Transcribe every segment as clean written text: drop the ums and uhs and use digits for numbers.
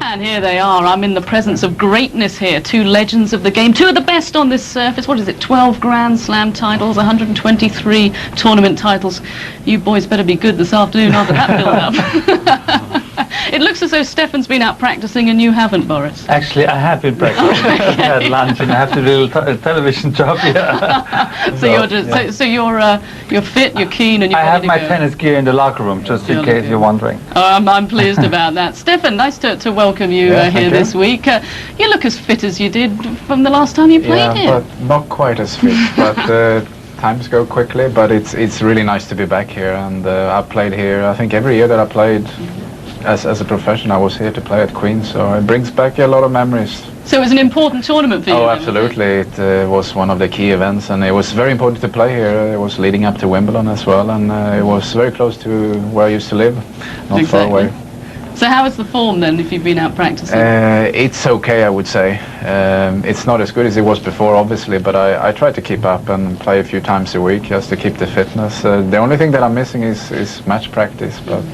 And here they are. I'm in the presence of greatness here. Two legends of the game. Two of the best on this surface. What is it? 12 Grand Slam titles, 123 tournament titles. You boys better be good this afternoon after that build-up. It looks as though Stefan's been out practicing and you haven't, Boris. Actually, I have been practicing. I had lunch and I have to do a television job here. So you're just you're fit, you're keen, and you're I ready have my to go. tennis gear in the locker room, just in case you're wondering. I'm pleased about that. Stefan, nice to welcome you here this week. You look as fit as you did from the last time you played here. But not quite as fit. But times go quickly. But it's really nice to be back here, and I've played here. I think every year that I played. As a professional, I was here to play at Queen's, so it brings back a lot of memories. So it was an important tournament for you? Oh, absolutely. It was one of the key events, and it was very important to play here. It was leading up to Wimbledon as well, and it was very close to where I used to live, not far away. So how is the form then, if you've been out practicing? It's okay, I would say. It's not as good as it was before, obviously, but I try to keep up and play a few times a week just to keep the fitness. The only thing that I'm missing is match practice, but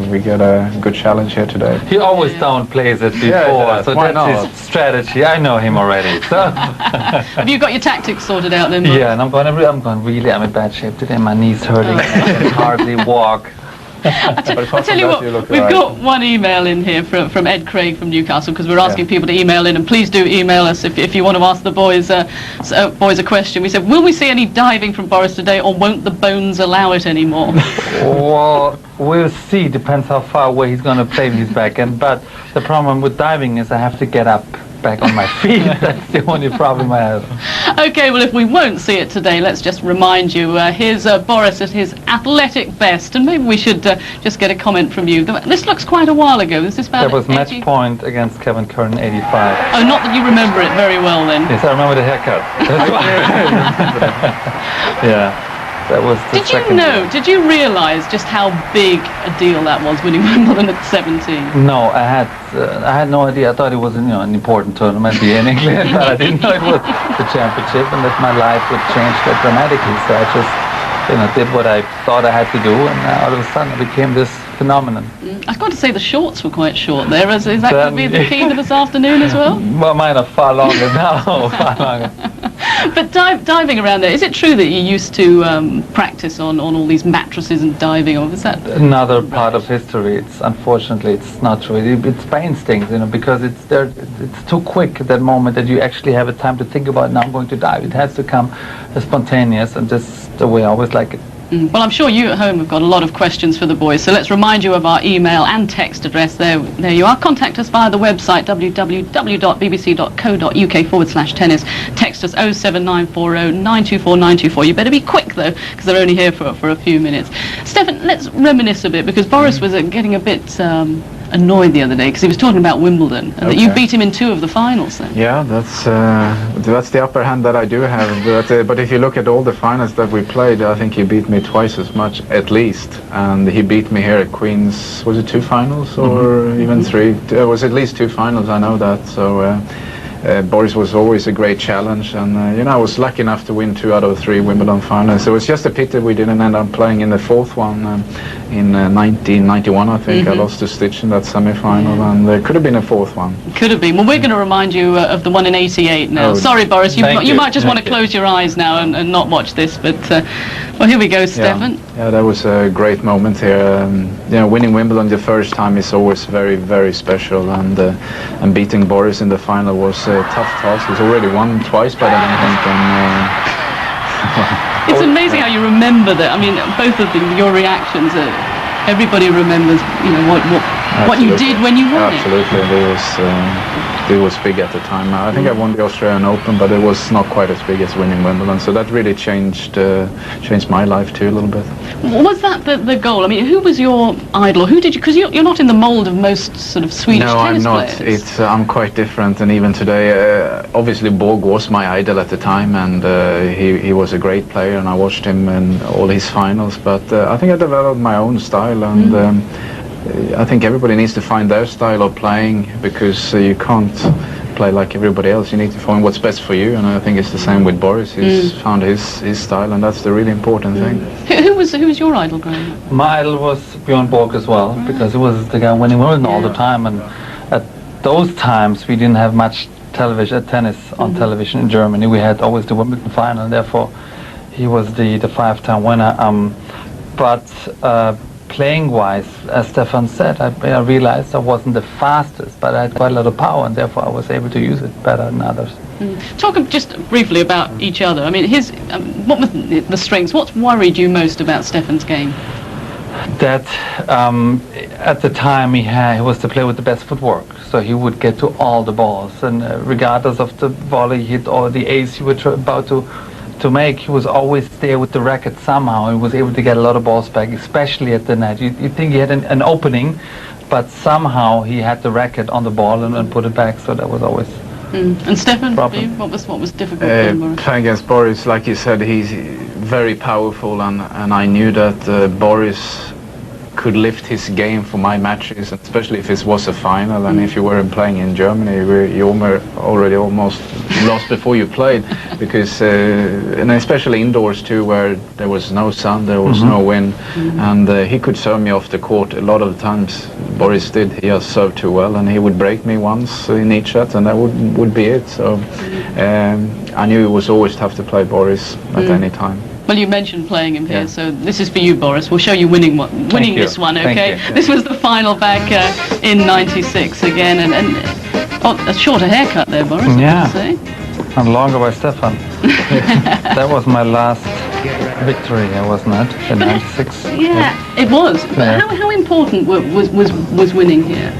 we get a good challenge here today. He always downplays it before, so that's his strategy. I know him already. So. Have you got your tactics sorted out then? Mark? Yeah, and I'm in bad shape today. My knee's hurting. I can hardly walk. I'll tell you what, we've got one email in here from Ed Craig from Newcastle, because we're asking people to email in, and please do email us if you want to ask the boys a question. We said, will we see any diving from Boris today, or won't the bones allow it anymore? Well, we'll see. Depends how far away he's going to play when he's back in. But the problem with diving is I have to get up back on my feet. That's the only problem I have. Okay, well, if we won't see it today, let's just remind you, here's Boris at his athletic best, and maybe we should just get a comment from you. This looks quite a while ago. This is about That was match point against Kevin Curran, 85. Oh, not that you remember it very well then. Yes, I remember the haircut. Yeah. That was the Did you realise just how big a deal that was, winning Wimbledon at 17? No, I had no idea. I thought it was an important tournament here in England, but I didn't know it was the championship, and that my life would change that dramatically. So I just did what I thought I had to do, and all of a sudden I became this phenomenon. I've got to say the shorts were quite short there. Is that going to be the key to this afternoon as well? Well, mine are far longer now, far longer. But diving around there, is it true that you used to practice on all these mattresses and diving, or is that another part of history? Unfortunately it's not true. It's by instinct, because it's too quick at that moment that you actually have a time to think about, now I'm going to dive. It has to come spontaneous, and just the way I always like it. Well, I'm sure you at home have got a lot of questions for the boys, so let's remind you of our email and text address. There you are. Contact us via the website www.bbc.co.uk/tennis. Text us 07940 924 924. You better be quick though, because they're only here for a few minutes. Stefan, let's reminisce a bit, because Boris was getting a bit annoyed the other day because he was talking about Wimbledon, and that you beat him in 2 of the finals then. Yeah, that's the upper hand that I do have. But if you look at all the finals that we played, I think he beat me twice as much at least, and he beat me here at Queen's. Was it 2 finals or even 3? It was at least 2 finals, I know that. So Boris was always a great challenge, and I was lucky enough to win 2 out of 3 Wimbledon finals. So it was just a pity we didn't end up playing in the 4th one in 1991, I think. I lost to Stitch in that semi-final, and there could have been a 4th one. Could have been. Well, we're going to remind you of the one in 88 now. Oh, sorry, Boris, you might just want to close your eyes now and not watch this, but well, here we go, Stefan. Yeah, that was a great moment here. Winning Wimbledon the first time is always very, very special, and beating Boris in the final was a tough task. He's already won twice by then, I think. It's amazing how you remember that. I mean, both of your reactions. Everybody remembers, what you did when you won. Absolutely, it was big at the time. I think I won the Australian Open, but it was not quite as big as winning Wimbledon. So that really changed my life too a little bit. Was that the goal? I mean, who was your idol? Who did you? Because you're not in the mould of most sort of Swedish tennis players. No, I'm not. I'm quite different, and even today, obviously Borg was my idol at the time, and he was a great player, and I watched him in all his finals. But I think I developed my own style, and I think everybody needs to find their style of playing, because you can't play like everybody else. You need to find what's best for you, and I think it's the same with Boris. He's found his style, and that's the really important thing. Who was your idol growing up? My idol was Bjorn Borg as well, because he was the guy winning Wimbledon all the time, and those times we didn't have much tennis on television in Germany. We had always the Wimbledon final, and therefore he was the 5-time winner. But playing-wise, as Stefan said, I realized I wasn't the fastest, but I had quite a lot of power, and therefore I was able to use it better than others. Talk just briefly about each other. I mean, what was the strengths? What's worried you most about Stefan's game? That at the time he was to play with the best footwork, so he would get to all the balls, and regardless of the volley hit or the ace he was about to make, he was always there with the racket somehow. He was able to get a lot of balls back, especially at the net. You think he had an opening, but somehow he had the racket on the ball and put it back, so that was always And Stefan, for you, what was difficult for him, Boris? Playing against Boris, like you said, he's very powerful, and I knew that Boris could lift his game for my matches, especially if it was a final. And if you weren't playing in Germany, you already almost lost before you played, because and especially indoors too, where there was no sun, there was no wind, and he could serve me off the court a lot of times. Boris did. He just served too well, and he would break me once in each set, and that would be it. So I knew it was always tough to play Boris at any time. Well, you mentioned playing him here, so this is for you, Boris. We'll show you winning this one, okay? This was the final back in '96 again, and a shorter haircut there, Boris. Yeah, I say. and longer by Stefan. That was my last victory, wasn't it? In '96. Yeah, it was. Yeah. How important was winning here?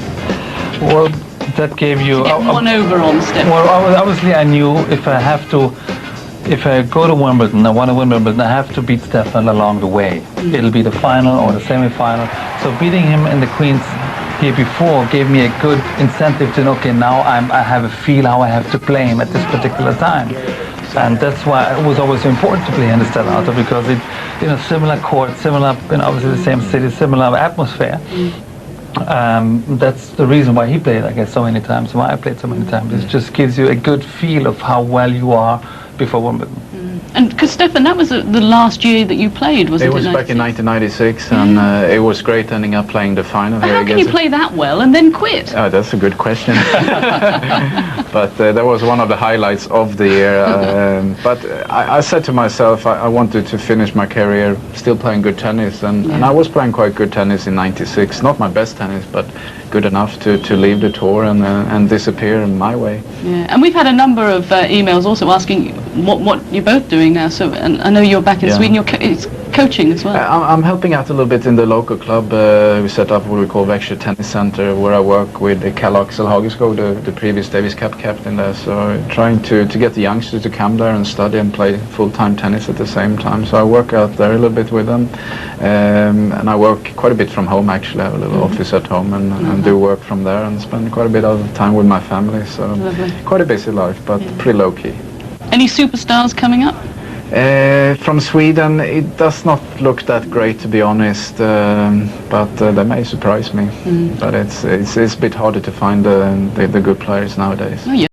Well, that gave you. Get one over on Stefan. Well, obviously I knew if I go to Wimbledon, I want to win Wimbledon, I have to beat Stefan along the way. It'll be the final or the semi-final. So beating him in the Queen's here before gave me a good incentive to know, okay, now I have a feel how I have to play him at this particular time. And that's why it was always so important to play in the Stellato, because it, similar court, similar, obviously the same city, similar atmosphere. That's the reason why he played, I guess, so many times, why I played so many times. It just gives you a good feel of how well you are before Wimbledon. And because Stefan, that was the last year that you played, was it? It was back in 1996, and it was great ending up playing the final. But how can you play that well and then quit? Oh, that's a good question. But that was one of the highlights of the year. But I said to myself, I wanted to finish my career still playing good tennis, and I was playing quite good tennis in '96. Not my best tennis, but good enough to leave the tour and disappear in my way. Yeah, and we've had a number of emails also asking what you're both doing now. So, and I know you're back in Sweden. It's coaching as well. I'm helping out a little bit in the local club. We set up what we call Växjö Tennis Center, where I work with Kalle Axel Hageskog, the previous Davis Cup captain there. So trying to get the youngsters to come there and study and play full-time tennis at the same time. So I work out there a little bit with them, and I work quite a bit from home actually. I have a little office at home and do work from there and spend quite a bit of time with my family. So quite a busy life, but pretty low-key. Any superstars coming up? From Sweden, it does not look that great, to be honest, but they may surprise me. But it's a bit harder to find the good players nowadays. Oh, yeah.